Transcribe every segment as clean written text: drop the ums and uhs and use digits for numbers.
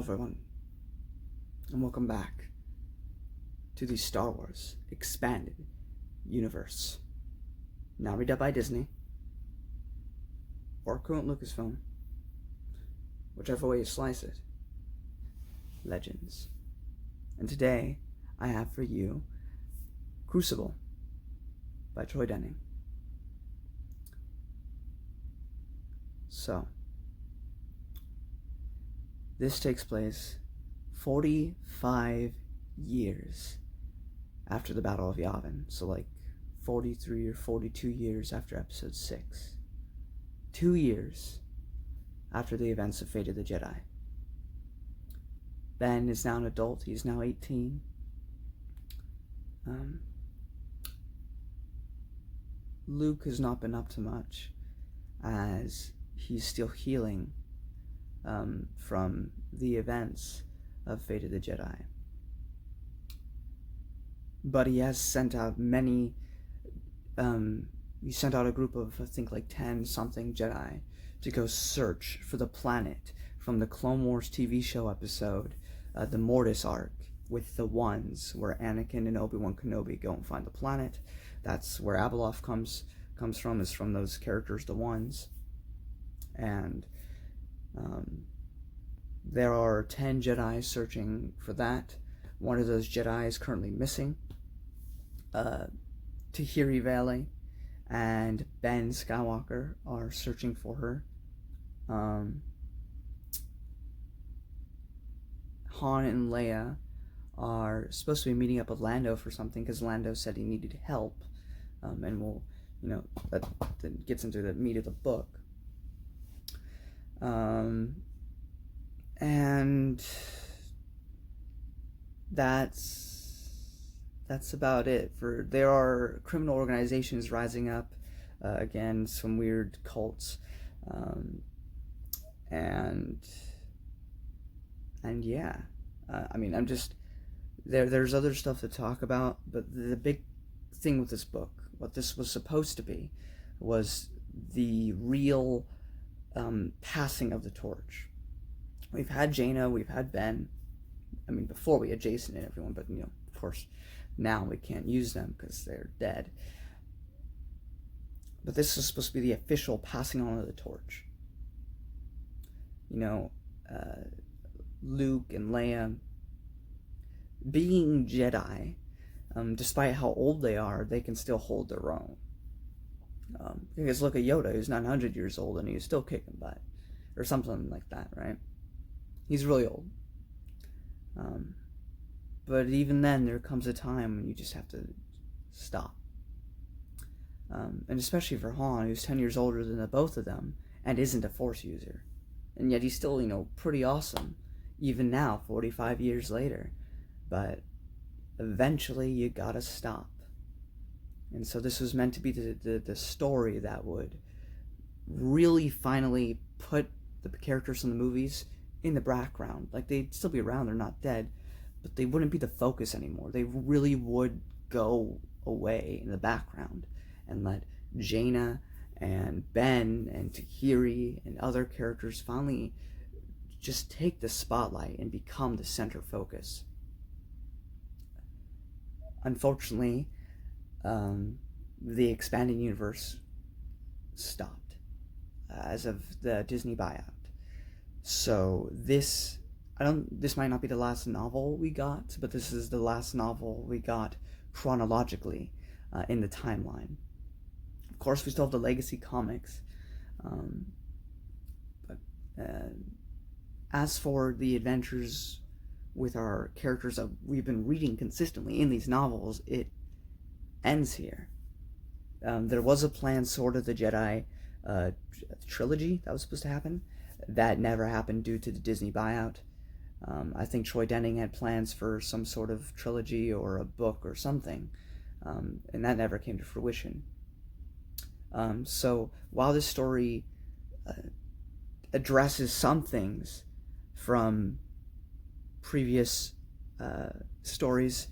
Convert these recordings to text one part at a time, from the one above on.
everyone, and welcome back to the Star Wars Expanded Universe. Now redubbed by Disney, or current Lucasfilm, whichever way you slice it. Legends. And today, I have for you Crucible by Troy Denning. So, this takes place 45 years after the Battle of Yavin. So like 43 or 42 years after Episode 6. 2 years after the events of Fate of the Jedi. Ben is now an adult. He's now 18. Luke has not been up to much, as he's still healing from the events of Fate of the Jedi. But he has sent out many, he sent out a group of, I think, like 10-something Jedi to go search for the planet from the Clone Wars TV show episode, the Mortis arc, with the Ones, where Anakin and Obi-Wan Kenobi go and find the planet. That's where Abeloth comes from, is from those characters, the Ones. And there are 10 Jedi searching for that. One of those Jedi is currently missing. Tahiri Valley and Ben Skywalker are searching for her. Han and Leia are supposed to be meeting up with Lando for something, because Lando said he needed help. And we'll, that gets into the meat of the book. And that's about it. There are criminal organizations rising up, again, some weird cults, and yeah, I'm just there's other stuff to talk about, but the big thing with this book, what this was supposed to be, was the real passing of the torch. We've had Jaina, we've had Ben. Before we had Jason and everyone, but of course, now we can't use them because they're dead. But this is supposed to be the official passing on of the torch. Luke and Leia, being Jedi, despite how old they are, they can still hold their own. Because look at Yoda, who's 900 years old and he's still kicking butt, or something like that, right? He's really old. But even then, there comes a time when you just have to stop. And especially for Han, who's 10 years older than the both of them, and isn't a Force user. And yet he's still, pretty awesome, even now, 45 years later. But eventually, you gotta stop. And so this was meant to be the story that would really finally put the characters in the movies in the background. Like, they'd still be around, they're not dead, but they wouldn't be the focus anymore. They really would go away in the background and let Jaina and Ben and Tahiri and other characters finally just take the spotlight and become the center focus. Unfortunately, the expanding universe stopped as of the Disney buyout. So this might not be the last novel we got, but this is the last novel we got chronologically in the timeline. Of course, we still have the legacy comics, but as for the adventures with our characters that we've been reading consistently in these novels, it ends here. There was a planned Sword of the Jedi trilogy that was supposed to happen. That never happened due to the Disney buyout. I think Troy Denning had plans for some sort of trilogy or a book or something, and that never came to fruition. So while this story addresses some things from previous stories,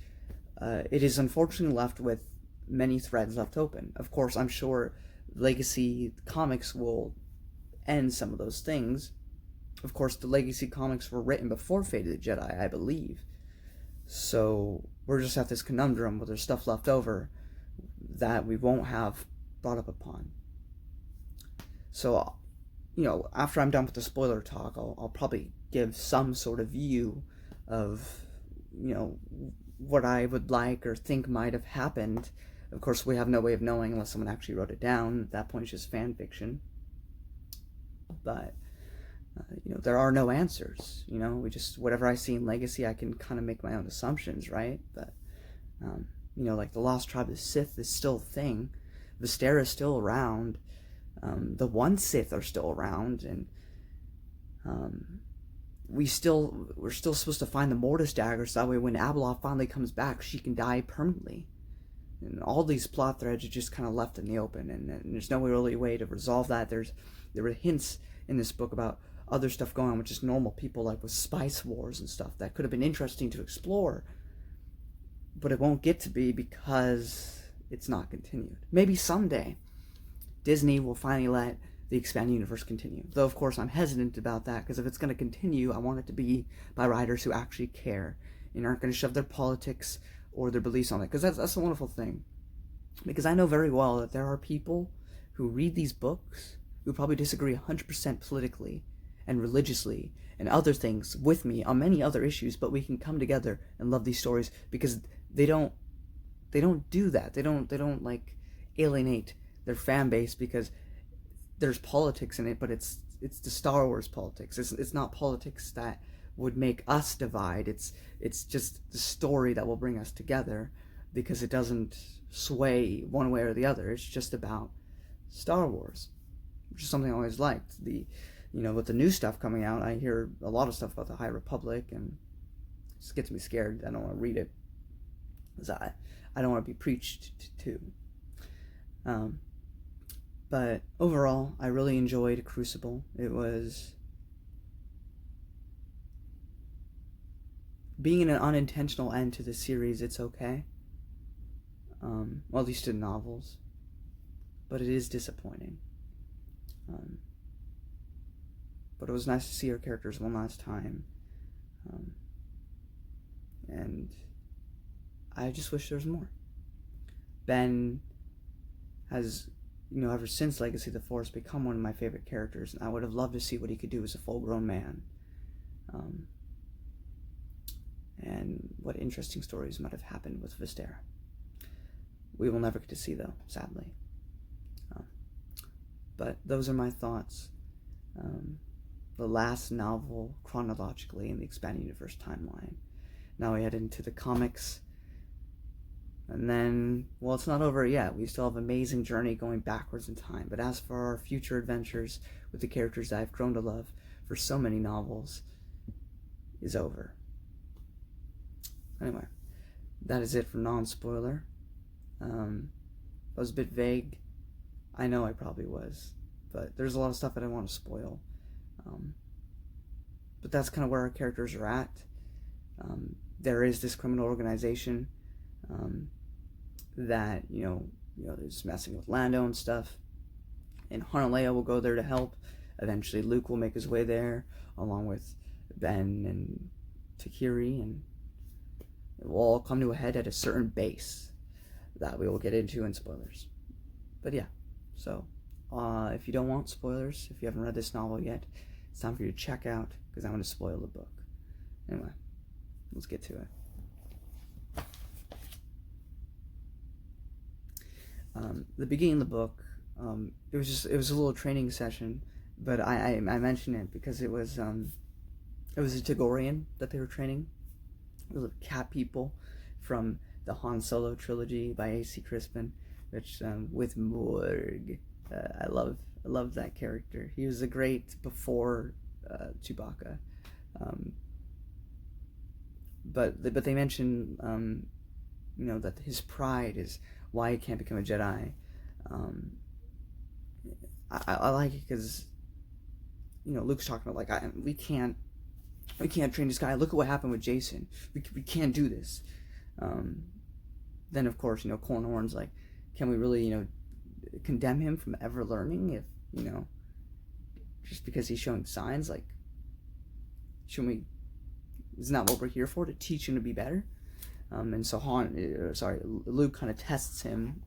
it is unfortunately left with many threads left open. Of course, I'm sure Legacy Comics will end some of those things, Of course, the Legacy comics were written before Fate of the Jedi, I believe. So we're just at this conundrum where there's stuff left over that we won't have brought up upon. So, after I'm done with the spoiler talk, I'll probably give some sort of view of, what I would like or think might have happened. Of course, we have no way of knowing unless someone actually wrote it down. At that point, it's just fan fiction. But, there are no answers. Whatever I see in Legacy, I can kind of make my own assumptions, right? But, like the Lost Tribe of Sith is still a thing. Vestera is still around. The one Sith are still around, and we're still supposed to find the Mortis dagger, so that way when Abeloth finally comes back, she can die permanently. And all these plot threads are just kind of left in the open, and there's no really way to resolve that. There were hints in this book about other stuff going on with just normal people, like with spice wars and stuff that could have been interesting to explore, but it won't get to be because it's not continued. Maybe someday Disney will finally let the expanded universe continue. Though, of course, I'm hesitant about that, because if it's going to continue, I want it to be by writers who actually care and aren't going to shove their politics or their beliefs on it. Because that's a wonderful thing. Because I know very well that there are people who read these books who probably disagree 100% politically and religiously and other things with me on many other issues, but we can come together and love these stories because they don't do that. They don't like alienate their fan base because there's politics in it, but it's the Star Wars politics. It's not politics that would make us divide. It's just the story that will bring us together, because it doesn't sway one way or the other. It's just about Star Wars, which is something I always liked. With the new stuff coming out, I hear a lot of stuff about the High Republic, and it just gets me scared. I don't want to read it, because I don't want to be preached to. But overall, I really enjoyed Crucible. It was being an unintentional end to the series. It's okay. Well, at least in novels. But it is disappointing. But it was nice to see our characters one last time. And I just wish there was more. Ben has, ever since Legacy of the Force, become one of my favorite characters, and I would have loved to see what he could do as a full-grown man. And what interesting stories might have happened with Vestera. We will never get to see, though, sadly. But those are my thoughts. The last novel, chronologically, in the expanded universe timeline. Now we head into the comics. And then, well, it's not over yet. We still have an amazing journey going backwards in time. But as for our future adventures with the characters that I've grown to love for so many novels, is over. Anyway, that is it for non-spoiler. I was a bit vague. I know I probably was. But there's a lot of stuff that I want to spoil. But that's kind of where our characters are at. There is this criminal organization that, is messing with Lando and stuff. And Han and Leia will go there to help. Eventually Luke will make his way there, along with Ben and Takiri, and it will all come to a head at a certain base that we will get into in spoilers. But yeah, so if you don't want spoilers, if you haven't read this novel yet, it's time for you to check out, because I'm going to spoil the book. Anyway, let's get to it. The beginning of the book, it was a little training session, but I mention it because it was a Togorian that they were training. It was cat people from the Han Solo trilogy by A.C. Crispin, which with Morg. I love that character. He was a great before Chewbacca. But they mention that his pride is why he can't become a Jedi. I like it because Luke's talking about we can't train this guy. Look at what happened with Jason. We can't do this. Then of course Cornhorn's like, can we really condemn him from ever learning if just because he's showing signs? Like, Shouldn't we? Isn't that what we're here for? To teach him to be better? And so Luke kind of tests him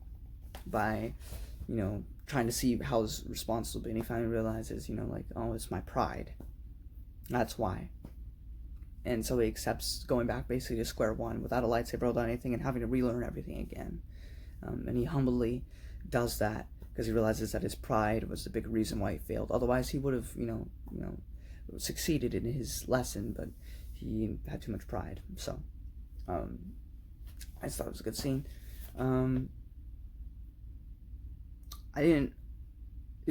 by, trying to see how his response will be. And he finally realizes, oh, it's my pride. That's why. And so he accepts going back basically to square one without a lightsaber, without anything, and having to relearn everything again. And he humbly does that because he realizes that his pride was the big reason why he failed. Otherwise, he would have, succeeded in his lesson, but he had too much pride. So, I just thought it was a good scene. It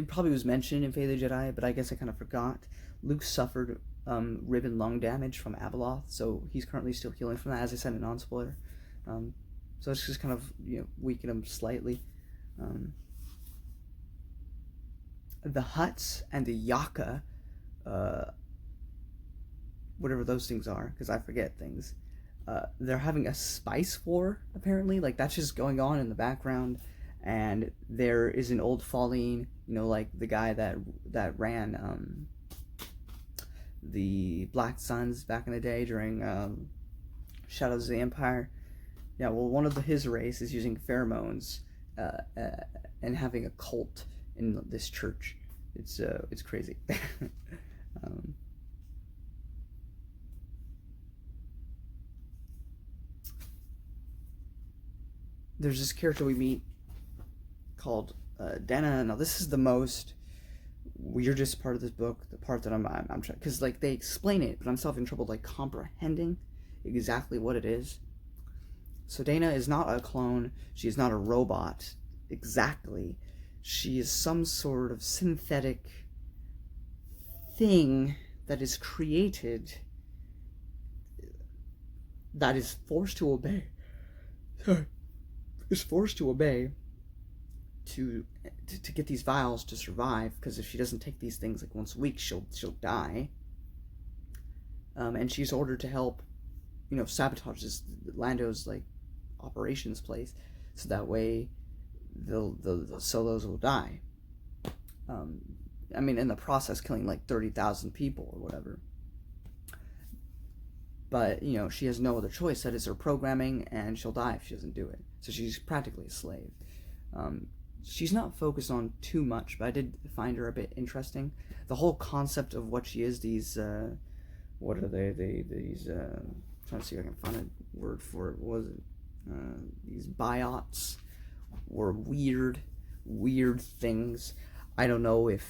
probably was mentioned in Fate of the Jedi, but I guess I kind of forgot. Luke suffered rib and lung damage from Abeloth, so he's currently still healing from that, as I said in non-spoiler. So it's just kind of, weakened him slightly. The Hutts and the Yaka, whatever those things are, because I forget things, they're having a spice war, apparently. Like, that's just going on in the background. And there is an old Falleen, like the guy that ran the Black Suns back in the day during Shadows of the Empire. Yeah, well, one of his race is using pheromones and having a cult in this church. It's crazy. There's this character we meet called Dana. Now, this is the most weirdest part of this book, the part that I'm trying, because like they explain it, but I'm still having trouble like comprehending exactly what it is. So Dana is not a clone. She is not a robot exactly. She is some sort of synthetic thing that is created, that is forced to obey. Is forced to obey to get these vials to survive, because if she doesn't take these things like once a week, she'll die. And she's ordered to help, sabotage Lando's like operations place, so that way the Solos will die. In the process, killing like 30,000 people or whatever. But, she has no other choice. That is her programming, and she'll die if she doesn't do it. So she's practically a slave. She's not focused on too much, but I did find her a bit interesting. The whole concept of what she is, these, what are they? These, trying to see if I can find a word for it. What was it? These buyouts were weird things. I don't know if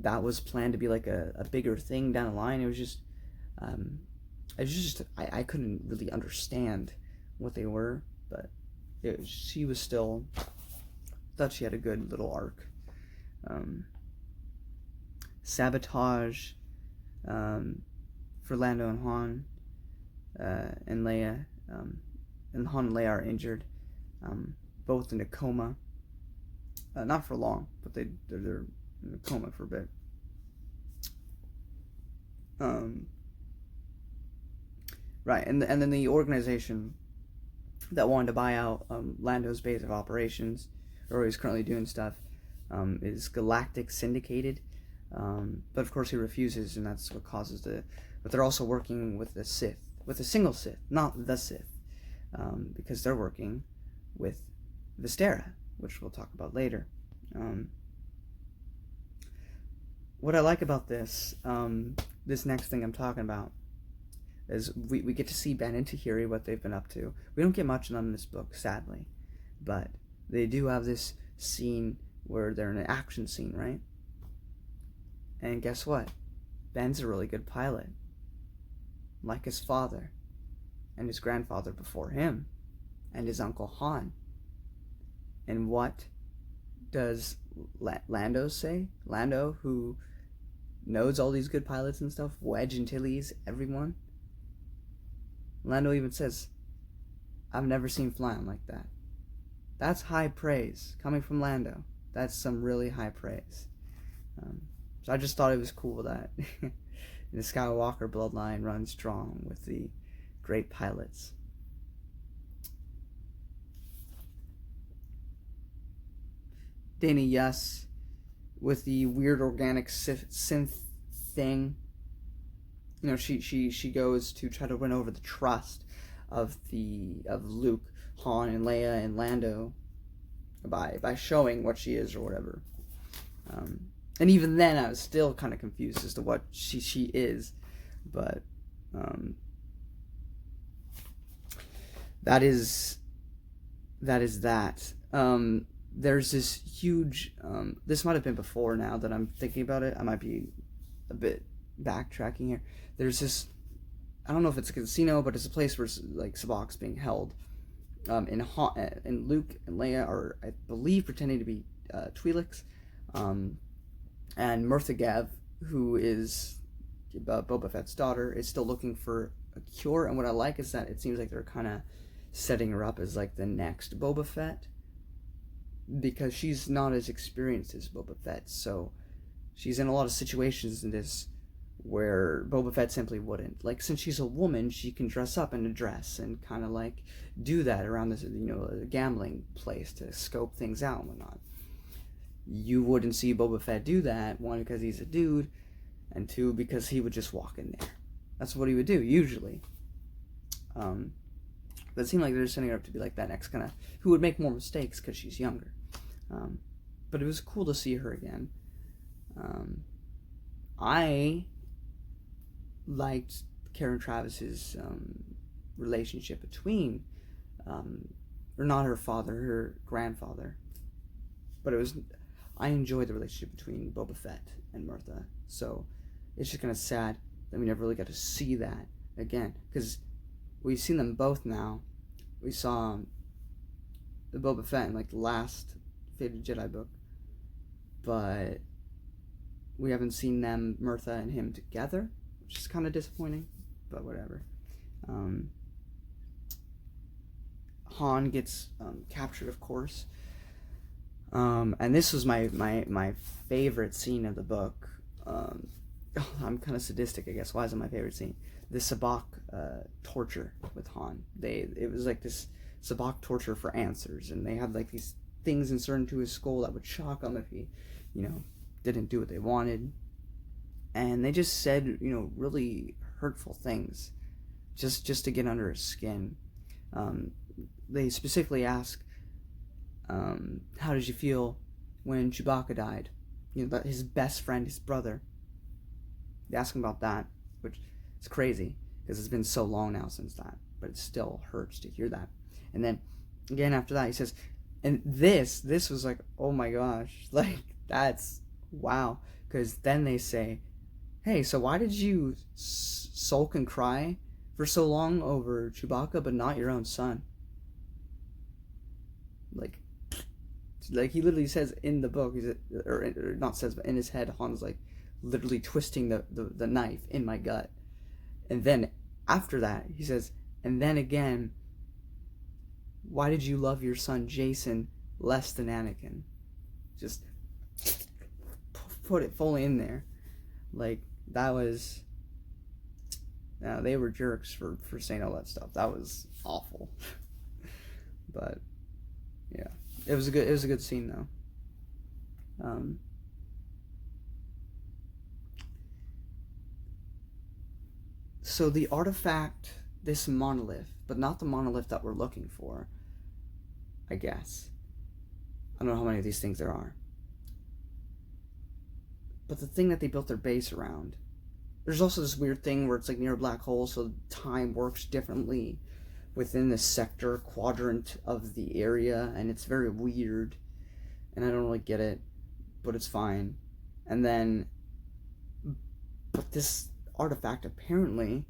that was planned to be like a bigger thing down the line. It was just, I couldn't really understand what they were, but she was still, thought she had a good little arc. Sabotage for Lando and Han and Leia, and Han and Leia are injured, both in a coma. Not for long, but they're in a coma for a bit. Right, and then the organization that wanted to buy out Lando's base of operations, or he's currently doing stuff, is Galactic Syndicated. But of course he refuses, and that's what causes but they're also working with the Sith, with a single Sith, not the Sith, because they're working with Vestera, which we'll talk about later. What I like about this next thing I'm talking about, is we get to see Ben and Tahiri, what they've been up to. We don't get much of them in this book, sadly, but they do have this scene where they're in an action scene, right? And guess what? Ben's a really good pilot, like his father, and his grandfather before him, and his uncle Han. And what does Lando say? Lando, who knows all these good pilots and stuff, Wedge, Antilles, everyone. Lando even says, I've never seen flying like that. That's high praise. Coming from Lando, that's some really high praise. So I just thought it was cool that the Skywalker bloodline runs strong with the great pilots. Dana Yuss with the weird organic synth thing. she goes to try to win over the trust of Luke, Han, and Leia and Lando by showing what she is or whatever. And even then, I was still kind of confused as to what she is, but that is that. There's this huge. This might have been before now that I'm thinking about it. I might be a bit backtracking here. There's this. I don't know if it's a casino, but it's a place where like Sabach's being held. And Luke and Leia are, I believe, pretending to be Twi'leks. And Mirtha Gav, who is Boba Fett's daughter, is still looking for a cure. And what I like is that it seems like they're kind of setting her up as like the next Boba Fett, because she's not as experienced as Boba Fett. So she's in a lot of situations in this where Boba Fett simply wouldn't. Like, since she's a woman, she can dress up in a dress and kind of like do that around this, a gambling place to scope things out and whatnot. You wouldn't see Boba Fett do that, one, because he's a dude, and two, because he would just walk in there. That's what he would do, usually. But it seemed like they're setting her up to be like that next kind of, who would make more mistakes because she's younger. But it was cool to see her again. I liked Karen Travis's relationship between, or not her father, her grandfather. But I enjoyed the relationship between Boba Fett and Mirtha. So it's just kind of sad that we never really got to see that again. Because we've seen them both now. We saw the Boba Fett in like the last Fate Jedi book. But we haven't seen them, Mirtha and him, together, which is kind of disappointing, but whatever. Han gets captured, of course. And this was my favorite scene of the book. I'm kind of sadistic, I guess. Why is it my favorite scene? The Sabach torture with Han. It was like this Sabach torture for answers, and they had like these things inserted into his skull that would shock him if he, didn't do what they wanted. And they just said, really hurtful things, just to get under his skin. They specifically ask, how did you feel when Chewbacca died? His best friend, his brother. They ask him about that, which is crazy, because it's been so long now since that, but it still hurts to hear that. And then, again, after that, he says, and this was like, oh my gosh, like, that's, wow. Because then they say, hey, so why did you sulk and cry for so long over Chewbacca, but not your own son? Like he literally says in the book, or not says, but in his head, Han's like literally twisting the knife in my gut. And then after that, he says, and then again, why did you love your son Jason less than Anakin? Just put it fully in there. Like, that was, they were jerks for saying all that stuff. That was awful. But yeah, it was a good scene though. So the artifact, this monolith, but not the monolith that we're looking for, I guess. I don't know how many of these things there are. But the thing that they built their base around, there's also this weird thing where it's like near a black hole, so time works differently within the sector quadrant of the area, and it's very weird, and I don't really get it, but it's fine. And then, but this artifact apparently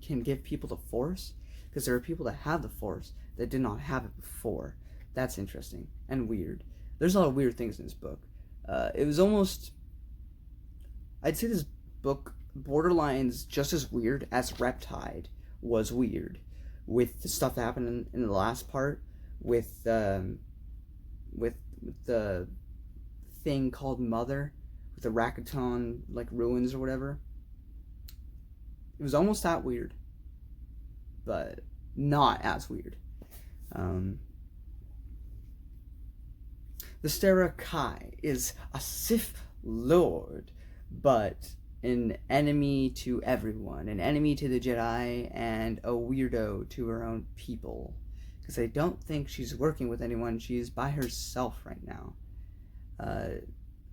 can give people the Force, because there are people that have the Force that did not have it before. That's interesting and weird. There's a lot of weird things in this book. It was almost, I'd say this book borderlines just as weird as Reptide was weird, with the stuff that happened in the last part with the thing called Mother, with the Rakaton like ruins or whatever. It was almost that weird, but not as weird. Vestera Kai is a Sith Lord, but an enemy to everyone, an enemy to the Jedi, and a weirdo to her own people. Because I don't think she's working with anyone. She's by herself right now.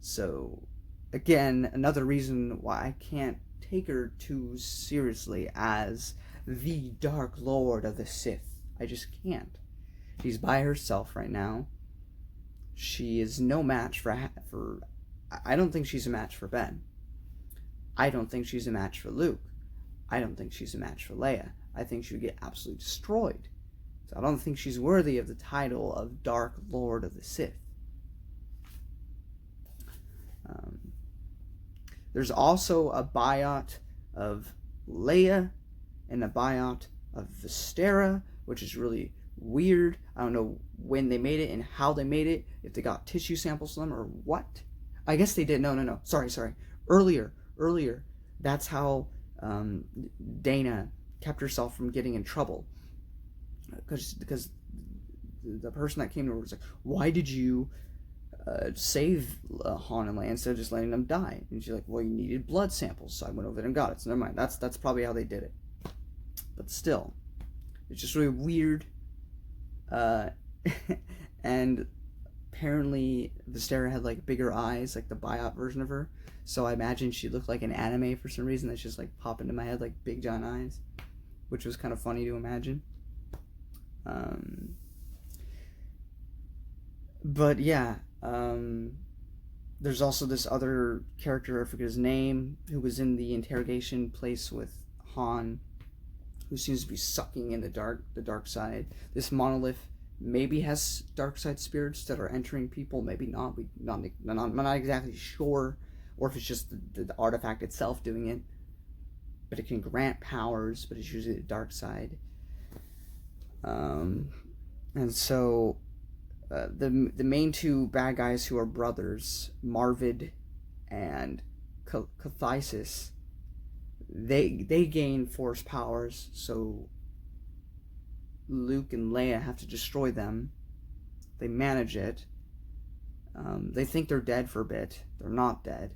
So, again, another reason why I can't take her too seriously as the Dark Lord of the Sith. I just can't. She's by herself right now. She is no match for. I don't think she's a match for Ben. I don't think she's a match for Luke. I don't think she's a match for Leia. I think she would get absolutely destroyed. So I don't think she's worthy of the title of Dark Lord of the Sith. There's also a buyout of Leia and a buyout of Vestera, which is really weird. I don't know when they made it and how they made it, if they got tissue samples from them or what. I guess they did. No. Sorry. Earlier. That's how Dana kept herself from getting in trouble. Because the person that came to her was like, why did you save Han and Leia instead of just letting them die? And she's like, well, you needed blood samples, so I went over there and got it. So never mind. That's probably how they did it. But still, it's just really weird. And apparently Vestera had like bigger eyes, like the buyout version of her. So I imagine she looked like an anime for some reason. That's just like pop into my head, like big giant eyes, which was kind of funny to imagine. But yeah, there's also this other character, I forget his name, who was in the interrogation place with Han, who seems to be sucking in the dark side. This monolith maybe has dark side spirits that are entering people, maybe not. I'm not exactly sure, or if it's just the artifact itself doing it. But it can grant powers, but it's usually the dark side. And so the main two bad guys who are brothers, Marvid and Cathysis, they gain force powers, so Luke and Leia have to destroy them. They manage it. They think they're dead for a bit. They're not dead.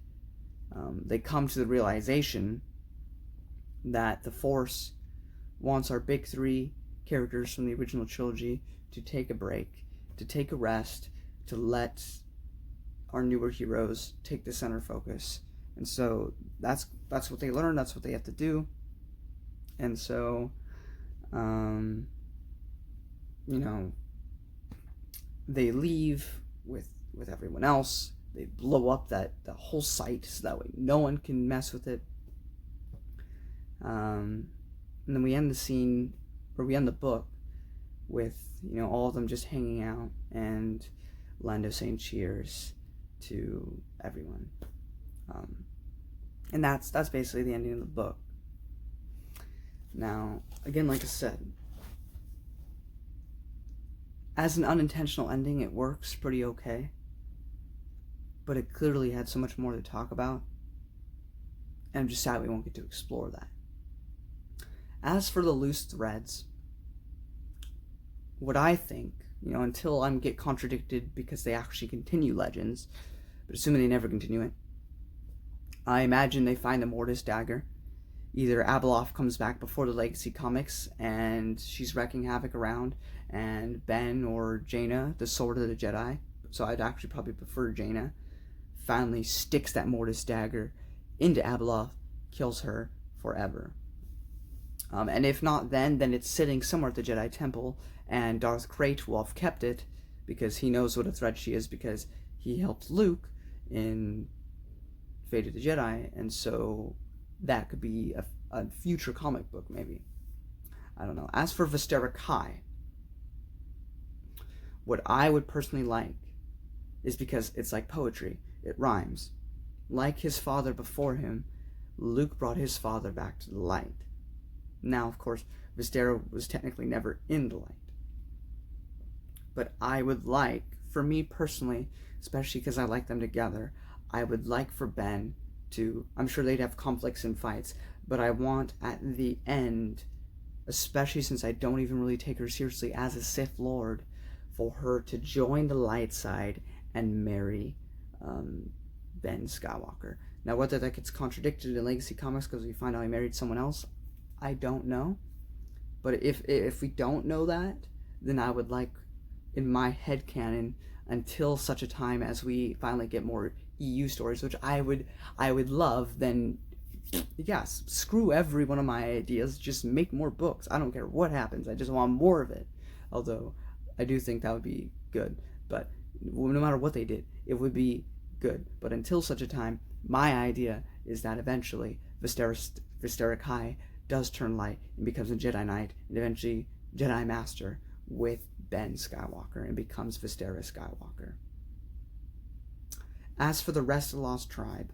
They come to the realization that the Force wants our big three characters from the original trilogy to take a break, to take a rest, to let our newer heroes take the center focus. And so that's what they learn, that's what they have to do. And so they leave with everyone else. They blow up the whole site so that way no one can mess with it. And then we end the book with all of them just hanging out and Lando saying cheers to everyone. And that's basically the ending of the book. Now, again, like I said, as an unintentional ending, it works pretty okay. But it clearly had so much more to talk about. And I'm just sad we won't get to explore that. As for the loose threads, what I think, until I get contradicted because they actually continue Legends, but assuming they never continue it, I imagine they find the Mortis dagger. Either Abeloth comes back before the Legacy comics and she's wrecking havoc around, and Ben or Jaina, the Sword of the Jedi, so I'd actually probably prefer Jaina, finally sticks that Mortis dagger into Abeloth, kills her forever. And if not then it's sitting somewhere at the Jedi Temple, and Darth Krayt will have kept it because he knows what a threat she is because he helped Luke in Fate of the Jedi, and so that could be a future comic book, maybe. I don't know. As for Vestera Kai, what I would personally like is, because it's like poetry, it rhymes. Like his father before him, Luke brought his father back to the light. Now, of course, Vestera was technically never in the light. But I would like, for me personally, especially because I like them together, I would like for Ben to, I'm sure they'd have conflicts and fights, but I want at the end, especially since I don't even really take her seriously as a Sith Lord, for her to join the light side and marry Ben Skywalker. Now, whether that gets contradicted in Legacy Comics because we find out he married someone else, I don't know. But if we don't know that, then I would like, in my headcanon, until such a time as we finally get more EU stories, which I would love, then yes, screw every one of my ideas, just make more books. I don't care what happens, I just want more of it. Although I do think that would be good, but no matter what they did, it would be good. But until such a time, my idea is that eventually Vestera Kai does turn light and becomes a Jedi Knight, and eventually Jedi Master with Ben Skywalker, and becomes Vestera Skywalker. As for the rest of the Lost Tribe,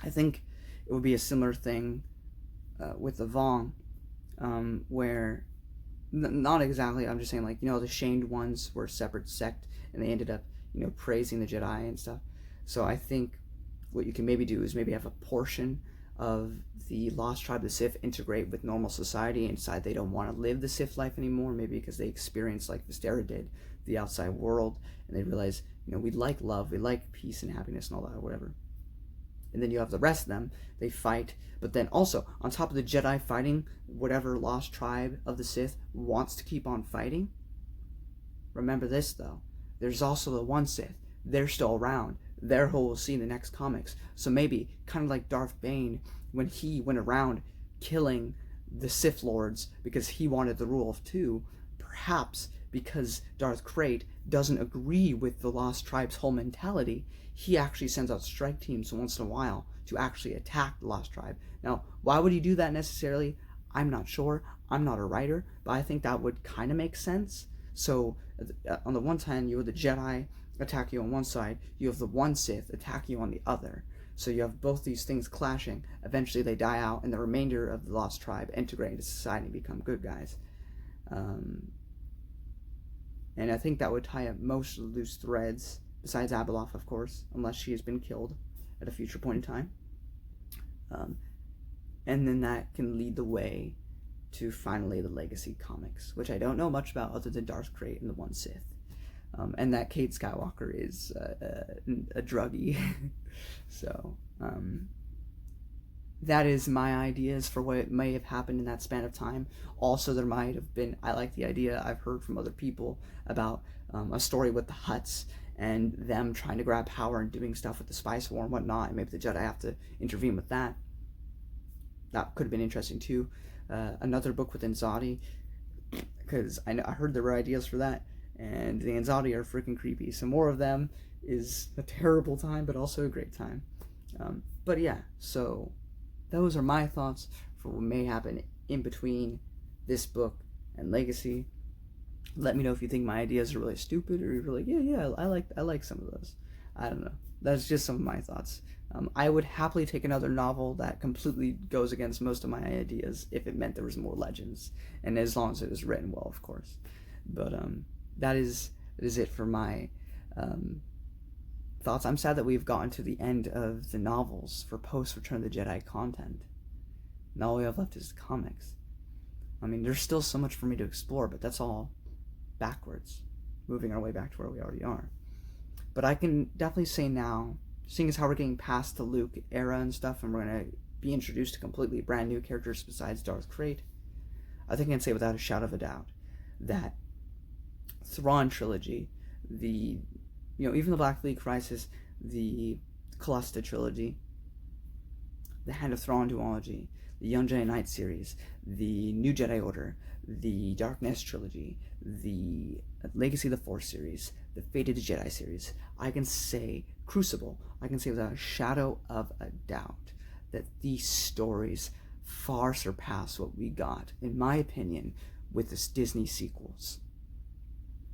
I think it would be a similar thing with the Vong, where not exactly, I'm just saying, like, the shamed ones were a separate sect, and they ended up, praising the Jedi and stuff. So I think what you can maybe do is maybe have a portion of the Lost Tribe of the Sith integrate with normal society and decide they don't want to live the Sith life anymore, maybe because they experience, like Vestera did, the outside world, and they realize, we like love, we like peace and happiness and all that, whatever. And then you have the rest of them, they fight, but then also, on top of the Jedi fighting whatever Lost Tribe of the Sith wants to keep on fighting, remember this though, there's also the one Sith, they're still around, they're who we'll see in the next comics. So maybe, kind of like Darth Bane, when he went around killing the Sith Lords because he wanted the rule of two, perhaps because Darth Krayt doesn't agree with the Lost Tribe's whole mentality, he actually sends out strike teams once in a while to actually attack the Lost Tribe. Now, why would he do that necessarily? I'm not sure. I'm not a writer, but I think that would kind of make sense. So, on the one hand, you have the Jedi attack you on one side, you have the one Sith attack you on the other. So you have both these things clashing. Eventually they die out, and the remainder of the Lost Tribe integrate into society and become good guys. And I think that would tie up most of the loose threads, besides Abeloth, of course, unless she has been killed at a future point in time. And then that can lead the way to finally the Legacy comics, which I don't know much about other than Darth Krayt and the one Sith. And that Cade Skywalker is a druggie. So, that is my ideas for what may have happened in that span of time. Also, there might have been, I like the idea I've heard from other people about a story with the Hutts and them trying to grab power and doing stuff with the Spice War and whatnot, and maybe the Jedi have to intervene with that. That could have been interesting too. Another book with Anzadi, because I heard there were ideas for that, and the Anzadi are freaking creepy. So more of them is a terrible time, but also a great time. But yeah, so those are my thoughts for what may happen in between this book and Legacy. Let me know if you think my ideas are really stupid, or you're like, yeah, I like some of those. I don't know. That's just some of my thoughts. I would happily take another novel that completely goes against most of my ideas if it meant there was more legends, and as long as it was written well, of course. But that is it for my thoughts. I'm sad that we've gotten to the end of the novels for post Return of the Jedi content. And all we have left is the comics. I mean, there's still so much for me to explore, but that's all backwards, moving our way back to where we already are. But I can definitely say now, seeing as how we're getting past the Luke era and stuff, and we're going to be introduced to completely brand new characters besides Darth Krayt, I think I can say without a shadow of a doubt that Thrawn trilogy, even the Black Fleet Crisis, the Callista trilogy, the Hand of Thrawn duology, the Young Jedi Knight series, the New Jedi Order, the Darkness trilogy, the Legacy of the Force series, the Fate of the Jedi series, I can say Crucible, I can say without a shadow of a doubt that these stories far surpass what we got, in my opinion, with the Disney sequels.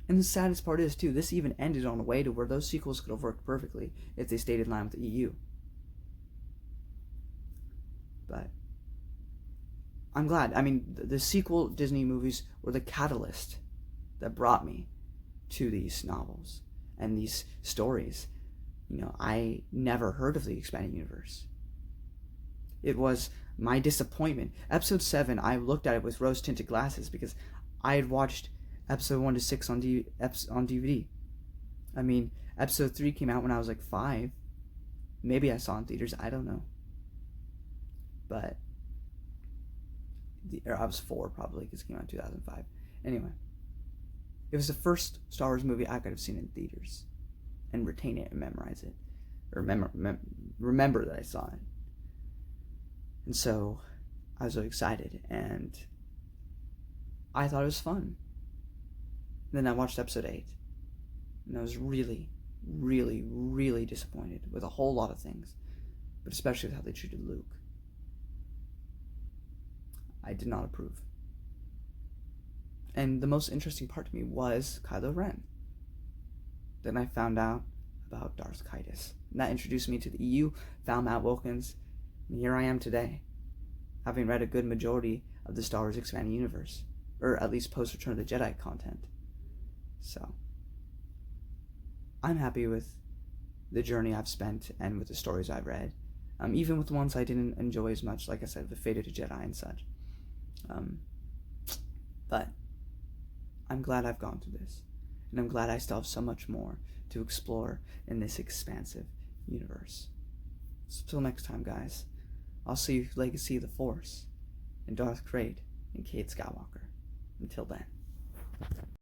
And the saddest part is, too, this even ended on a way to where those sequels could have worked perfectly if they stayed in line with the EU. But I'm glad. I mean, the sequel Disney movies were the catalyst that brought me to these novels and these stories. I never heard of the expanded universe. It was my disappointment. Episode 7, I looked at it with rose-tinted glasses because I had watched episode 1 to 6 on DVD. I mean, episode 3 came out when I was like 5. Maybe I saw it in theaters, I don't know. But I was 4 probably, because it came out in 2005. Anyway, it was the first Star Wars movie I could have seen in theaters and retain it and memorize it, or remember that I saw it. And so I was really excited, and I thought it was fun. Then I watched episode 8, and I was really, really, really disappointed with a whole lot of things, but especially with how they treated Luke. I did not approve. And the most interesting part to me was Kylo Ren. Then I found out about Darth Caedus, and that introduced me to the EU, found Matt Wilkins, and here I am today, having read a good majority of the Star Wars Expanded Universe, or at least post-Return of the Jedi content. So, I'm happy with the journey I've spent and with the stories I've read, even with the ones I didn't enjoy as much, like I said, with Fate of the Jedi and such. But I'm glad I've gone through this, and I'm glad I still have so much more to explore in this expansive universe. So till next time, guys, I'll see you Legacy of the Force, and Darth Krayt, and Cade Skywalker. Until then.